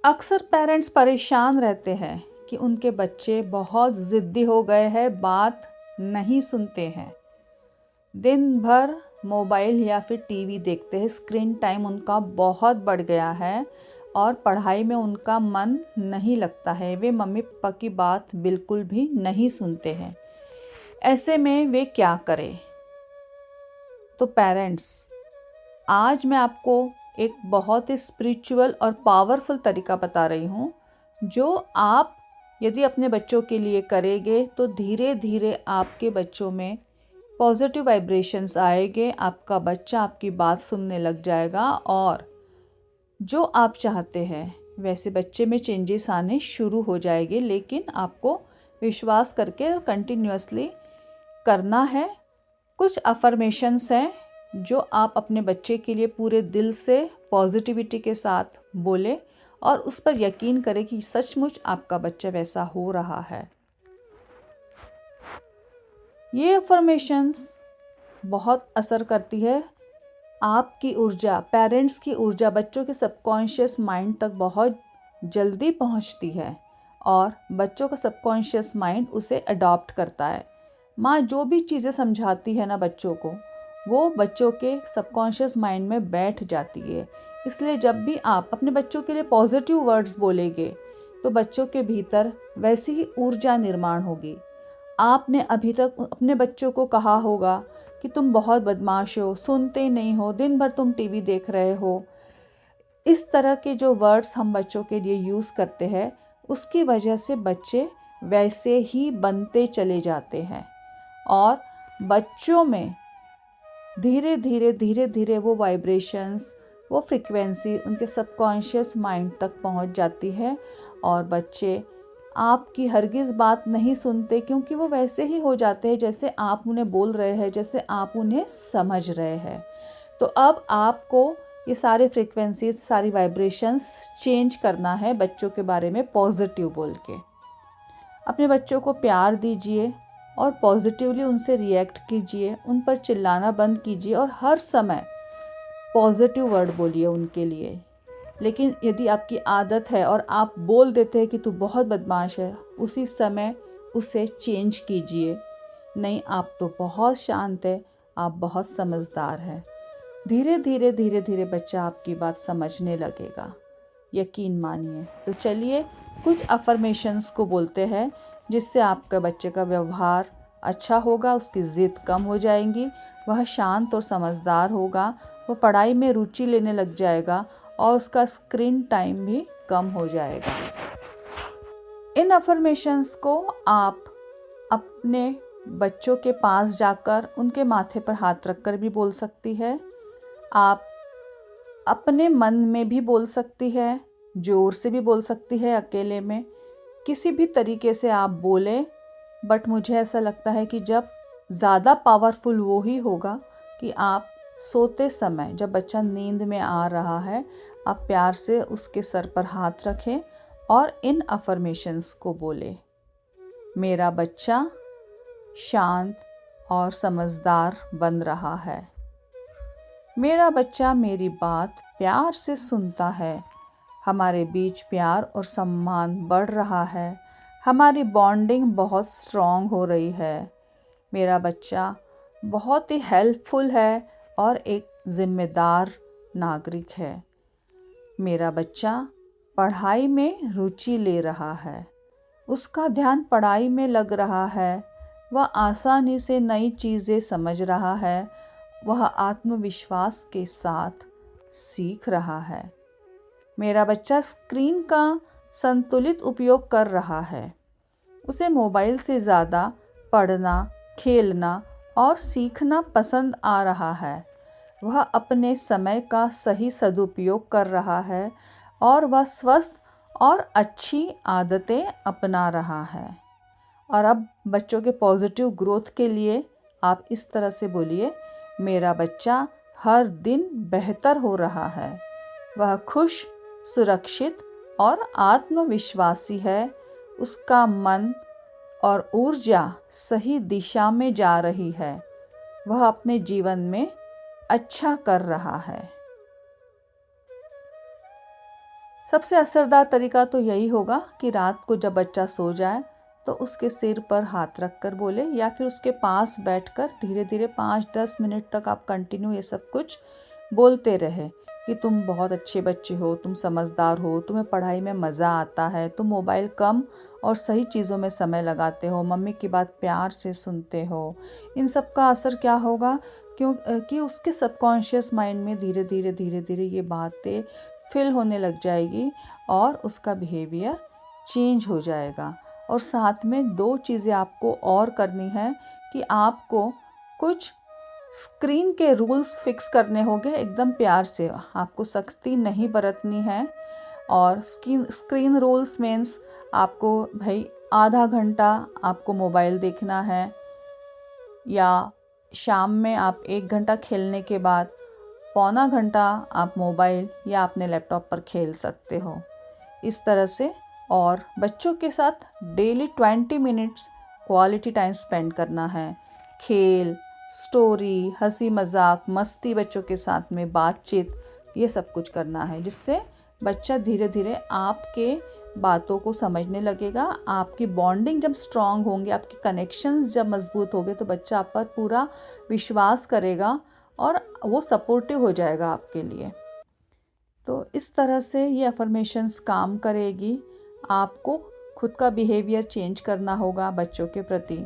अक्सर पेरेंट्स परेशान रहते हैं कि उनके बच्चे बहुत ज़िद्दी हो गए हैं, बात नहीं सुनते हैं। दिन भर मोबाइल या फिर टीवी देखते हैं, स्क्रीन टाइम उनका बहुत बढ़ गया है और पढ़ाई में उनका मन नहीं लगता है। वे मम्मी पापा की बात बिल्कुल भी नहीं सुनते हैं। ऐसे में वे क्या करें? तो पेरेंट्स, आज मैं आपको एक बहुत ही स्पिरिचुअल और पावरफुल तरीका बता रही हूँ, जो आप यदि अपने बच्चों के लिए करेंगे तो धीरे धीरे आपके बच्चों में पॉजिटिव वाइब्रेशंस आएंगे। आपका बच्चा आपकी बात सुनने लग जाएगा और जो आप चाहते हैं वैसे बच्चे में चेंजेस आने शुरू हो जाएंगे। लेकिन आपको विश्वास करके कंटिन्यूअसली करना है। कुछ अफर्मेशंस हैं जो आप अपने बच्चे के लिए पूरे दिल से पॉजिटिविटी के साथ बोलें और उस पर यकीन करें कि सचमुच आपका बच्चा वैसा हो रहा है। ये अफर्मेशंस बहुत असर करती है। आपकी ऊर्जा, पेरेंट्स की ऊर्जा बच्चों के सबकॉन्शियस माइंड तक बहुत जल्दी पहुंचती है और बच्चों का सबकॉन्शियस माइंड उसे अडॉप्ट करता है। माँ जो भी चीज़ें समझाती है ना बच्चों को, वो बच्चों के सबकॉन्शियस माइंड में बैठ जाती है। इसलिए जब भी आप अपने बच्चों के लिए पॉजिटिव वर्ड्स बोलेंगे तो बच्चों के भीतर वैसी ही ऊर्जा निर्माण होगी। आपने अभी तक अपने बच्चों को कहा होगा कि तुम बहुत बदमाश हो, सुनते नहीं हो, दिन भर तुम टीवी देख रहे हो। इस तरह के जो वर्ड्स हम बच्चों के लिए यूज़ करते हैं, उसकी वजह से बच्चे वैसे ही बनते चले जाते हैं और बच्चों में धीरे धीरे वो वाइब्रेशंस, वो फ्रीक्वेंसी उनके सबकॉन्शियस माइंड तक पहुंच जाती है और बच्चे आपकी हरगिज़ बात नहीं सुनते, क्योंकि वो वैसे ही हो जाते हैं जैसे आप उन्हें बोल रहे हैं, जैसे आप उन्हें समझ रहे हैं। तो अब आपको ये सारे फ्रीक्वेंसीज, सारी वाइब्रेशंस चेंज करना है बच्चों के बारे में पॉजिटिव बोल के। अपने बच्चों को प्यार दीजिए और पॉजिटिवली उनसे रिएक्ट कीजिए, उन पर चिल्लाना बंद कीजिए और हर समय पॉजिटिव वर्ड बोलिए उनके लिए। लेकिन यदि आपकी आदत है और आप बोल देते हैं कि तू बहुत बदमाश है, उसी समय उसे चेंज कीजिए। नहीं, आप तो बहुत शांत है, आप बहुत समझदार हैं। धीरे धीरे बच्चा आपकी बात समझने लगेगा, यकीन मानिए। तो चलिए कुछ अफर्मेशंस को बोलते हैं जिससे आपके बच्चे का व्यवहार अच्छा होगा, उसकी ज़िद कम हो जाएंगी, वह शांत और समझदार होगा, वह पढ़ाई में रुचि लेने लग जाएगा और उसका स्क्रीन टाइम भी कम हो जाएगा। इन अफर्मेशंस को आप अपने बच्चों के पास जाकर उनके माथे पर हाथ रखकर भी बोल सकती है। आप अपने मन में भी बोल सकती है, ज़ोर से भी बोल सकती है, अकेले में, किसी भी तरीके से आप बोलें। बट मुझे ऐसा लगता है कि जब ज़्यादा पावरफुल वो ही होगा कि आप सोते समय, जब बच्चा नींद में आ रहा है, आप प्यार से उसके सर पर हाथ रखें और इन अफर्मेशंस को बोलें। मेरा बच्चा शांत और समझदार बन रहा है। मेरा बच्चा मेरी बात प्यार से सुनता है। हमारे बीच प्यार और सम्मान बढ़ रहा है। हमारी बॉन्डिंग बहुत स्ट्रॉन्ग हो रही है। मेरा बच्चा बहुत ही हेल्पफुल है और एक ज़िम्मेदार नागरिक है। मेरा बच्चा पढ़ाई में रुचि ले रहा है। उसका ध्यान पढ़ाई में लग रहा है। वह आसानी से नई चीज़ें समझ रहा है। वह आत्मविश्वास के साथ सीख रहा है। मेरा बच्चा स्क्रीन का संतुलित उपयोग कर रहा है। उसे मोबाइल से ज़्यादा पढ़ना, खेलना और सीखना पसंद आ रहा है। वह अपने समय का सही सदुपयोग कर रहा है और वह स्वस्थ और अच्छी आदतें अपना रहा है। और अब बच्चों के पॉजिटिव ग्रोथ के लिए आप इस तरह से बोलिए, मेरा बच्चा हर दिन बेहतर हो रहा है। वह खुश, सुरक्षित और आत्मविश्वासी है। उसका मन और ऊर्जा सही दिशा में जा रही है। वह अपने जीवन में अच्छा कर रहा है। सबसे असरदार तरीका तो यही होगा कि रात को जब बच्चा सो जाए तो उसके सिर पर हाथ रख कर बोले, या फिर उसके पास बैठकर धीरे धीरे 5-10 मिनट तक आप कंटिन्यू ये सब कुछ बोलते रहे कि तुम बहुत अच्छे बच्चे हो, तुम समझदार हो, तुम्हें पढ़ाई में मज़ा आता है, तुम मोबाइल कम और सही चीज़ों में समय लगाते हो, मम्मी की बात प्यार से सुनते हो। इन सब का असर क्या होगा कि उसके सबकॉन्शियस माइंड में धीरे धीरे ये बातें फिल होने लग जाएगी और उसका बिहेवियर चेंज हो जाएगा। और साथ में 2 चीज़ें आपको और करनी है कि आपको कुछ स्क्रीन के रूल्स फिक्स करने होंगे एकदम प्यार से, आपको सख्ती नहीं बरतनी है। और स्क्रीन रूल्स मीन्स आपको भाई आधा घंटा आपको मोबाइल देखना है, या शाम में आप 1 घंटा खेलने के बाद पौना घंटा आप मोबाइल या अपने लैपटॉप पर खेल सकते हो। इस तरह से, और बच्चों के साथ daily 20 minutes quality time spend करना है। खेल, स्टोरी, हंसी मजाक, मस्ती, बच्चों के साथ में बातचीत, ये सब कुछ करना है, जिससे बच्चा धीरे धीरे आपके बातों को समझने लगेगा। आपकी बॉन्डिंग जब स्ट्रांग होंगे, आपके कनेक्शंस जब मजबूत होंगे, तो बच्चा आप पर पूरा विश्वास करेगा और वो सपोर्टिव हो जाएगा आपके लिए। तो इस तरह से ये अफर्मेशंस काम करेगी। आपको खुद का बिहेवियर चेंज करना होगा बच्चों के प्रति।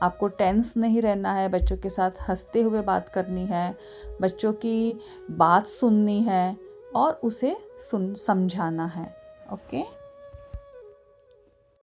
आपको टेंस नहीं रहना है, बच्चों के साथ हंसते हुए बात करनी है, बच्चों की बात सुननी है और उसे समझाना है। ओके।